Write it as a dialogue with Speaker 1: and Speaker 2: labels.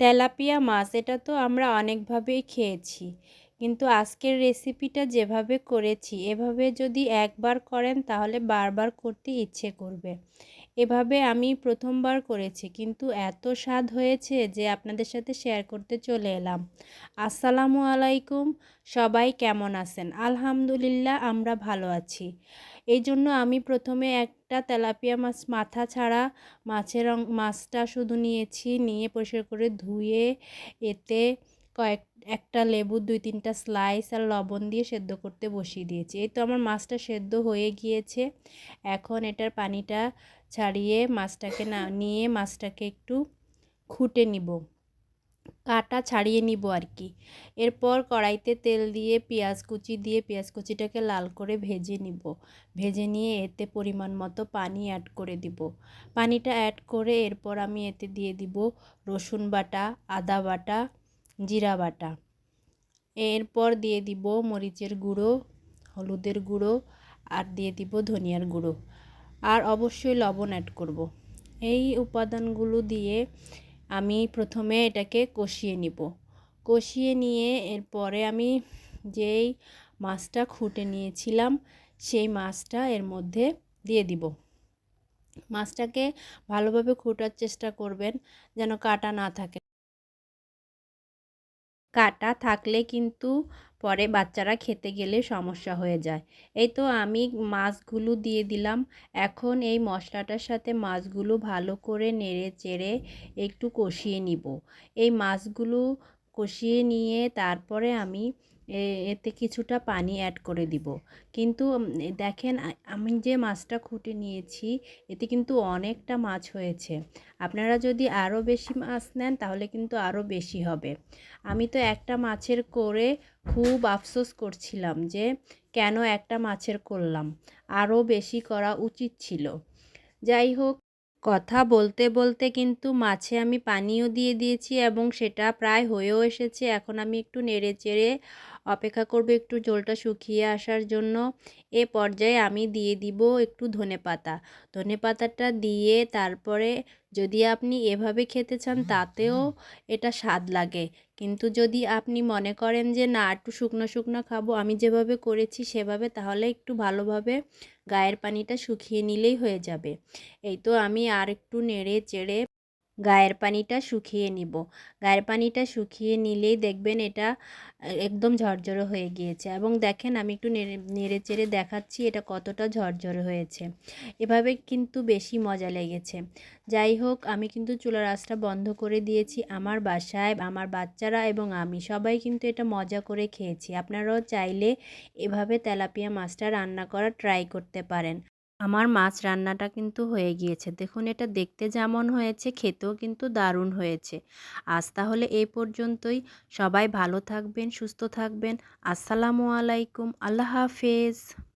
Speaker 1: Tilapia মাছ এটা তো আমরা অনেকভাবেই খেয়েছি, কিন্তু আজকের রেসিপিটা যেভাবে করেছি এভাবে যদি একবার করেন তাহলে বারবার করতে ইচ্ছে করবে। এভাবে আমি প্রথমবার করেছি, কিন্তু এত স্বাদ হয়েছে যে আপনাদের সাথে শেয়ার করতে চলে এলাম। আসসালামু আলাইকুম, সবাই কেমন আছেন? আলহামদুলিল্লাহ আমরা ভালো আছি। এই জন্য আমি প্রথমে একটা তেলাপিয়া মাছ মাথা ছাড়া মাছটা শুধু নিয়েছি, নিয়ে পরিষ্কার করে ধুয়ে এতে কয়েক একটা লেবু ২-৩টা স্লাইস আর লবণ দিয়ে সেদ্ধ করতে বসিয়ে দিয়েছি। এই তো আমার মাছটা সেদ্ধ হয়ে গিয়েছে। এখন এটার পানিটা ছাড়িয়ে মাছটাকে নিয়ে মাছটাকে একটু খুঁটে নিব, কাটা ছাড়িয়ে নিব আর কি। এরপর কড়াইতে তেল দিয়ে পেঁয়াজ কুচি দিয়ে পেঁয়াজ কুচিটাকে লাল করে ভেজে নিব। ভেজে নিয়ে এতে পরিমাণ মতো পানি অ্যাড করে দিব। পানিটা অ্যাড করে এরপর আমি এতে দিয়ে দিব রসুন বাটা, আদা বাটা, জিরা বাটা। এরপর দিয়ে দিব মরিচের গুঁড়ো, হলুদের গুঁড়ো আর দিয়ে দিব ধনিয়ার গুঁড়ো, আর অবশ্যই লবণ অ্যাড করব। এই উপাদানগুলো দিয়ে আমি প্রথমে এটাকে কষিয়ে নিব। কষিয়ে নিয়ে এরপরে আমি যেই মাছটা খুঁটে নিয়েছিলাম সেই মাছটা এর মধ্যে দিয়ে দিব। মাছটাকে ভালোভাবে খুঁটার চেষ্টা করবেন যেন কাটা না থাকে। কাটা থাকলে কিন্তু পরে বাচ্চারা খেতে গেলে সমস্যা হয়ে যায়। এই তো আমি মাছগুলো দিয়ে দিলাম। এখন এই মশলাটার সাথে মাছগুলো ভালো করে নেড়ে চেড়ে একটু কষিয়ে নিব। এই মাছগুলো কষিয়ে নিয়ে তারপরে আমি এতে কিছুটা পানি অ্যাড করে দিব। কিন্তু দেখেন আমি যে মাছটা খুঁটে নিয়েছি এতে কিন্তু অনেকটা মাছ হয়েছে। আপনারা যদি আরও বেশি মাছ নেন তাহলে কিন্তু আরও বেশি হবে। আমি তো একটা মাছের করে খুব আফসোস করছিলাম যে কেন একটা মাছের করলাম, আরও বেশি করা উচিত ছিল। যাই হোক, কথা বলতে বলতে কিন্তু মাছে আমি পানিও দিয়ে দিয়েছি এবং সেটা প্রায় হয়েও এসেছে। এখন আমি একটু নেড়ে চেড়ে অপেক্ষা করব একটু ঝোলটা শুকিয়ে আসার জন্য। এ পর্যায়ে আমি দিয়ে দিব একটু ধনেপাতা। ধনেপাতাটা দিয়ে তারপরে যদি আপনি এভাবে খেতে চান তাতেও এটা স্বাদ লাগে। কিন্তু যদি আপনি মনে করেন যে না একটু শুকনো শুকনো খাবো, আমি যেভাবে করেছি সেভাবে, তাহলে একটু ভালোভাবে গায়ের পানিটা শুকিয়ে নিলেই হয়ে যাবে। এই তো আমি আর একটু নেড়ে চেড়ে গায়ের পানিটা শুকিয়ে নিব। গায়ের পানিটা শুকিয়ে নিলেই দেখবেন এটা একদম ঝরঝরে হয়ে গিয়েছে, এবং দেখেন আমি একটু নেড়ে চেড়ে দেখাচ্ছি এটা কতটা ঝরঝরে হয়েছে। এভাবে কিন্তু বেশি মজা লেগেছে। যাই হোক, আমি কিন্তু চুলার আঁচটা বন্ধ করে দিয়েছি। আমার বাসায় আমার বাচ্চারা এবং আমি সবাই কিন্তু এটা মজা করে খেয়েছি। আপনারাও চাইলে এভাবে তেলাপিয়া মাছটা রান্না করা ট্রাই করতে পারেন। আমার মাছ রান্নাটা কিন্তু হয়ে গিয়েছে। দেখুন এটা দেখতে যেমন হয়েছে খেতেও কিন্তু দারুণ হয়েছে। আজ তাহলে এই পর্যন্তই। সবাই ভালো থাকবেন, সুস্থ থাকবেন। আসসালামু আলাইকুম। আল্লাহ হাফেজ।